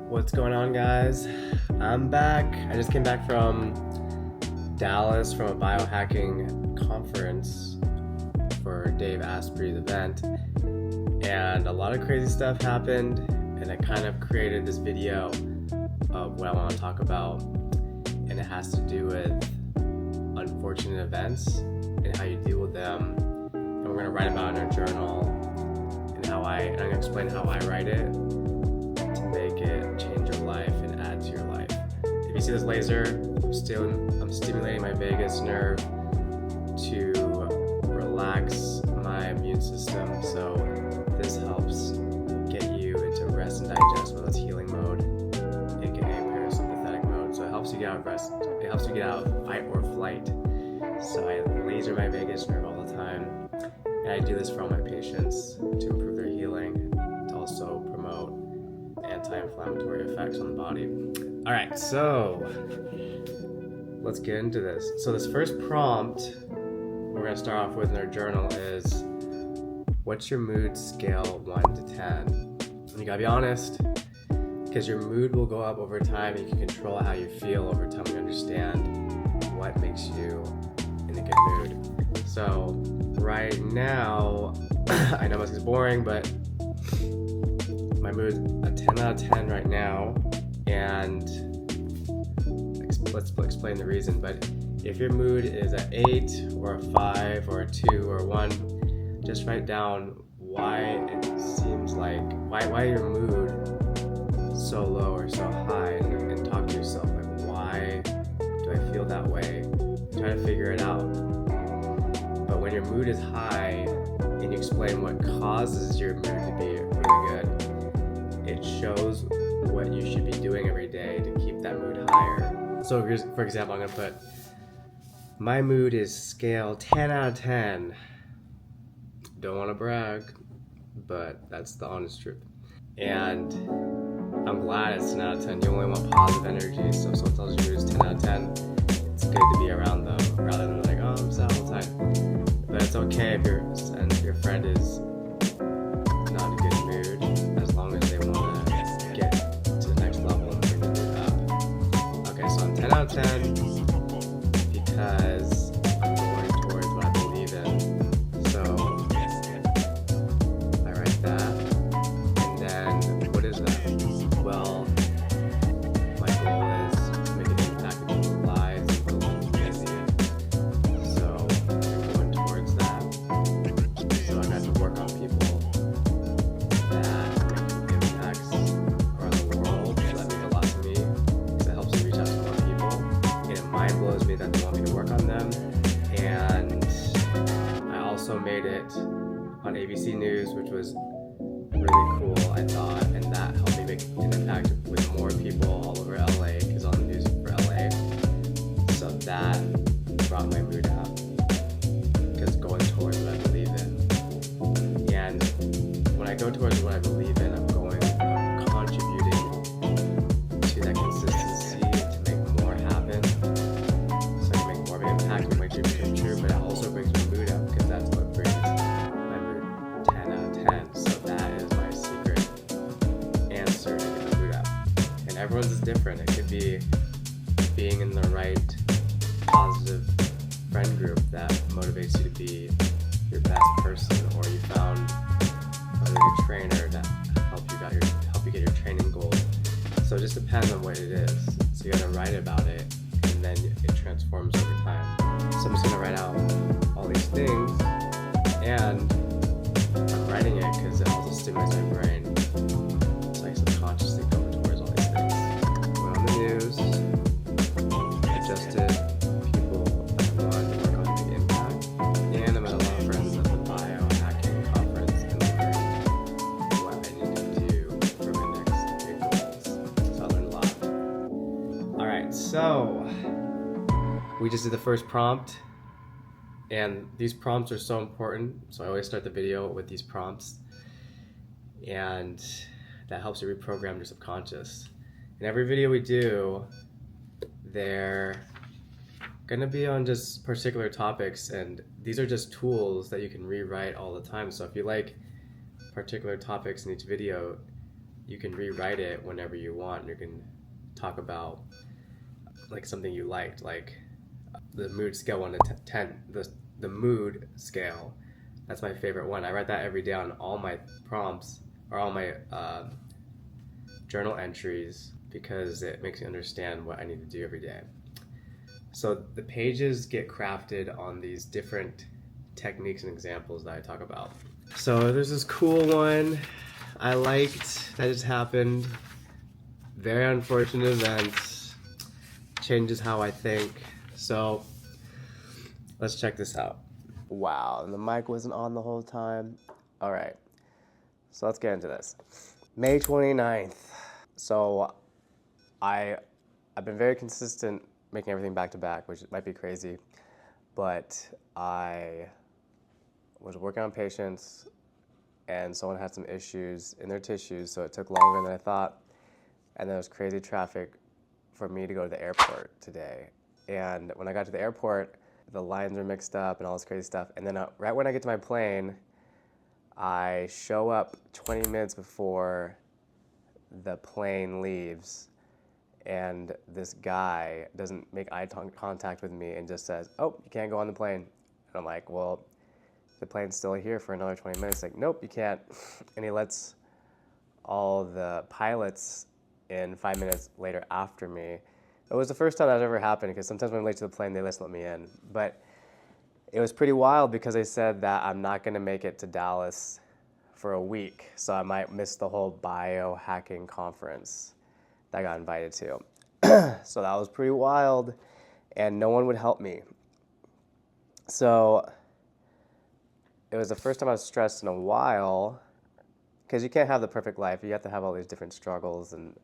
What's going on, guys? I'm back. I just came back from Dallas from a biohacking conference for Dave Asprey's event, and a lot of crazy stuff happened, and it kind of created this video of what I want to talk about, and it has to do with unfortunate events and how you deal with them, and we're going to write about it in our journal, and I'm going to explain how I write it to make it change your life and add to your life. If you see this laser, I'm stimulating my vagus nerve to relax my immune system, so this helps get you into rest and digest, whether it's healing mode, aka parasympathetic mode. So it helps you get out of rest, it helps you get out of fight or flight. So I laser my vagus nerve all the time, and I do this for all my patients to improve their healing, to also promote anti-inflammatory effects on the body. All right, so let's get into this. So this first prompt we're going to start off with in our journal is, what's your mood scale 1 to 10? And you gotta be honest, because your mood will go up over time, and you can control how you feel over time. You understand what makes you in a good mood. So right now, I know this is boring, but my mood's a 10 out of 10 right now, and let's explain the reason. But if your mood is an 8 or a 5 or a 2 or a 1, just write down why it seems like, why your mood so low or so high, and talk to yourself, like, why do I feel that way? Try to figure it out. But when your mood is high and you explain what causes your mood to be really good, it shows what you should be doing every day to keep that mood higher. So for example, I'm going to put, my mood is scale 10 out of 10. Don't want to brag, but that's the honest truth. And I'm glad it's 10 out of 10. You only want positive energy, so if someone tells you it's 10 out of 10, it's good to be around them, rather than like, oh, I'm sad all the time. But it's okay if your friend is not in a good mood, as long as they want to get to the next level and bring the mood up. Okay, so I'm 10 out of 10 because I'm going towards what I believe in. So I write that, and then what is that? Well, my goal is to make an impact in people's lives and build a community. So I'm going towards that. So I got to work on people that make impacts around the world. So that means a lot to me, because it helps me reach out to more people. And it mind blows me that they want me to work on them. And I also made it on ABC News, which was really cool, I thought, and that helped me make an impact with more people all over LA, because on the news for LA. So that brought my mood up, because going towards what I believe in. And when I go towards what I believe in, I'm contributing to that consistency to make more happen, so I can make more of an impact and my dreams come true. But it also brings my mood up, because that's what brings my mood 10 out of 10. So that is my secret answer to get my mood up. And everyone's is different. It could be being in the right positive friend group that motivates you to be your best person, or you found a really good trainer that help you get your training goals. So it just depends on what it is. So you gotta write about it, and then it transforms over time. So I'm just gonna write out all these things, and I'm writing it because it also stimulates my brain. So I subconsciously go towards all these things. Went on the news, adjusted people that want to work on a big impact, and I met a lot of friends at the biohacking conference and learned what I need to do for my next big goals. So I learned a lot. Alright, so we just did the first prompt, and these prompts are so important, so I always start the video with these prompts, and that helps you reprogram your subconscious. In every video we do, they're gonna be on just particular topics, and these are just tools that you can rewrite all the time. So if you like particular topics in each video, you can rewrite it whenever you want. You can talk about like something you liked, like the mood scale 1 to 10. The mood scale, that's my favorite one. I write that every day on all my prompts or all my journal entries because it makes me understand what I need to do every day. So the pages get crafted on these different techniques and examples that I talk about. So there's this cool one I liked that just happened. Very unfortunate event. Changes how I think. So let's check this out. Wow, and the mic wasn't on the whole time. All right, so let's get into this. May 29th. So I've been very consistent making everything back to back, which might be crazy, but I was working on patients and someone had some issues in their tissues, so it took longer than I thought. And there was crazy traffic for me to go to the airport today. And when I got to the airport, the lines were mixed up and all this crazy stuff. And then right when I get to my plane, I show up 20 minutes before the plane leaves, and this guy doesn't make eye contact with me and just says, "Oh, you can't go on the plane." And I'm like, "Well, the plane's still here for another 20 minutes. Like, "Nope, you can't." And he lets all the pilots in 5 minutes later after me. It was the first time that ever happened, because sometimes when I'm late to the plane, they just let me in. But it was pretty wild because they said that I'm not going to make it to Dallas for a week, so I might miss the whole biohacking conference that I got invited to. So that was pretty wild, and no one would help me. So it was the first time I was stressed in a while, because you can't have the perfect life. You have to have all these different struggles, and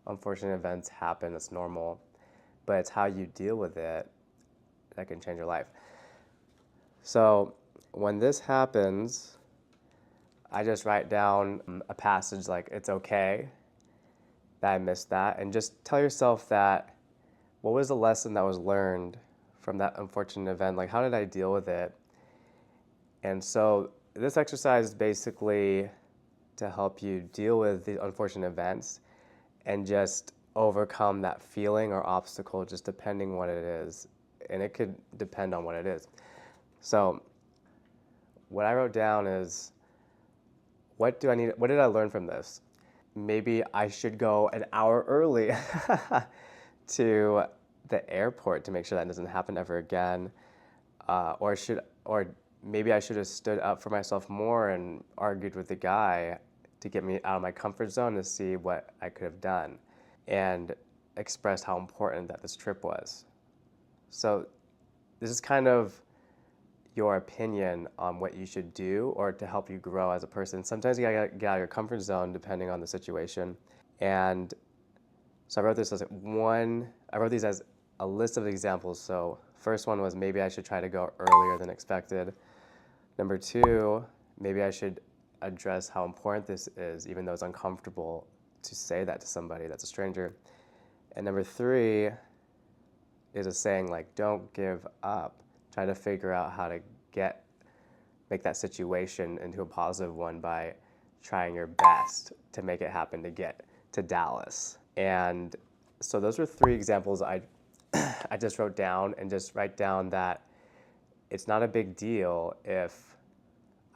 unfortunate events happen. It's normal, but it's how you deal with it that can change your life. So when this happens, I just write down a passage like, "It's okay that I missed that," and just tell yourself that, what was the lesson that was learned from that unfortunate event? Like, how did I deal with it? And so this exercise is basically to help you deal with the unfortunate events and just overcome that feeling or obstacle, just depending what it is. And it could depend on what it is. So what I wrote down is, what did I learn from this? Maybe I should go an hour early to the airport to make sure that doesn't happen ever again. Or maybe I should have stood up for myself more and argued with the guy to get me out of my comfort zone to see what I could have done, and expressed how important that this trip was. So this is kind of your opinion on what you should do or to help you grow as a person. Sometimes you gotta get out of your comfort zone depending on the situation. And so I wrote these as a list of examples. So first one was, maybe I should try to go earlier than expected. Number 2, maybe I should address how important this is, even though it's uncomfortable to say that to somebody that's a stranger. And number 3 is a saying like, don't give up. Try to figure out how to make that situation into a positive one by trying your best to make it happen to get to Dallas. And so those were 3 examples I just wrote down, and just write down that it's not a big deal if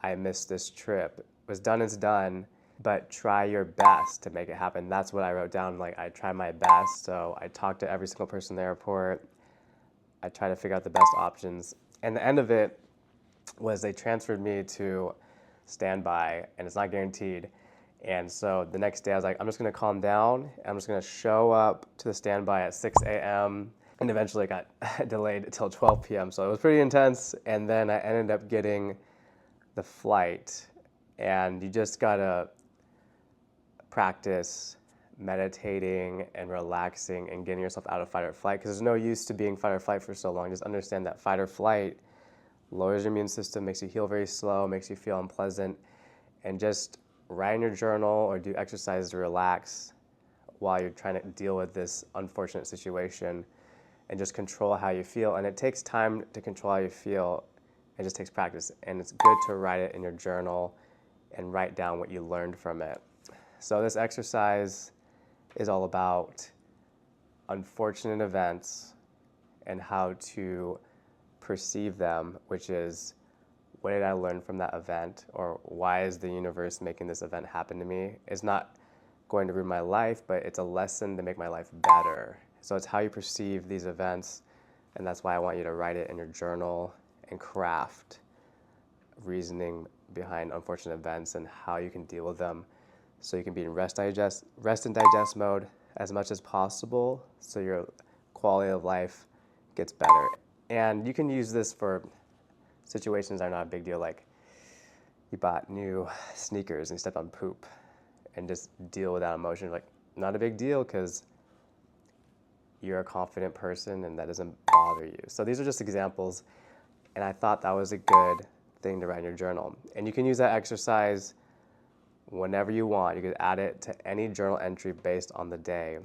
I missed this trip. What's done is done, but try your best to make it happen. That's what I wrote down. Like, I try my best. So I talked to every single person in the airport. I try to figure out the best options. And the end of it was they transferred me to standby, and it's not guaranteed. And so the next day I was like, I'm just gonna calm down. I'm just gonna show up to the standby at 6 a.m. And eventually it got delayed until 12 p.m. So it was pretty intense. And then I ended up getting the flight. And you just gotta practice meditating and relaxing and getting yourself out of fight or flight, because there's no use to being fight or flight for so long. Just understand that fight or flight lowers your immune system, makes you heal very slow, makes you feel unpleasant. And just write in your journal or do exercises to relax while you're trying to deal with this unfortunate situation, and just control how you feel. And it takes time to control how you feel. It just takes practice. And it's good to write it in your journal and write down what you learned from it. So this exercise is all about unfortunate events and how to perceive them, which is, what did I learn from that event, or why is the universe making this event happen to me? It's not going to ruin my life, but it's a lesson to make my life better. So it's how you perceive these events, and that's why I want you to write it in your journal and craft reasoning behind unfortunate events and how you can deal with them, so you can be in rest and digest mode as much as possible, so your quality of life gets better. And you can use this for situations that are not a big deal, like you bought new sneakers and you stepped on poop, and just deal with that emotion. Like, not a big deal because you're a confident person and that doesn't bother you. So these are just examples, and I thought that was a good thing to write in your journal. And you can use that exercise whenever you want. You could add it to any journal entry based on the day.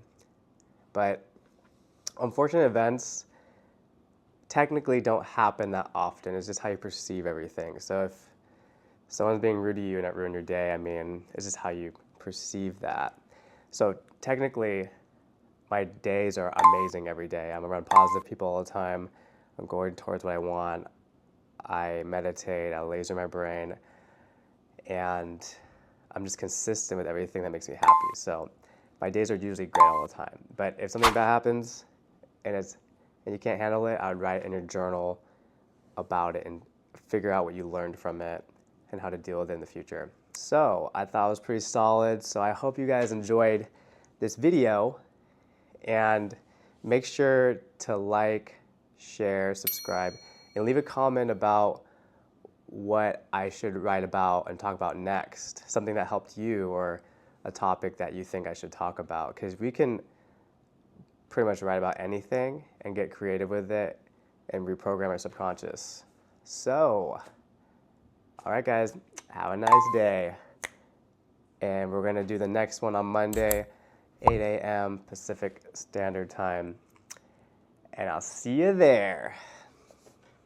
But unfortunate events technically don't happen that often. It's just how you perceive everything. So if someone's being rude to you and it ruined your day, I mean, it's just how you perceive that. So technically, my days are amazing every day. I'm around positive people all the time. I'm going towards what I want. I meditate, I laser my brain, and I'm just consistent with everything that makes me happy. So my days are usually great all the time. But if something bad happens and you can't handle it, I would write in your journal about it and figure out what you learned from it and how to deal with it in the future. So I thought it was pretty solid. So I hope you guys enjoyed this video, and make sure to like, share, subscribe, and leave a comment about what I should write about and talk about next, something that helped you or a topic that you think I should talk about, because we can pretty much write about anything and get creative with it and reprogram our subconscious. So, all right guys, have a nice day. And we're gonna do the next one on Monday, 8 a.m. Pacific Standard Time. And I'll see you there.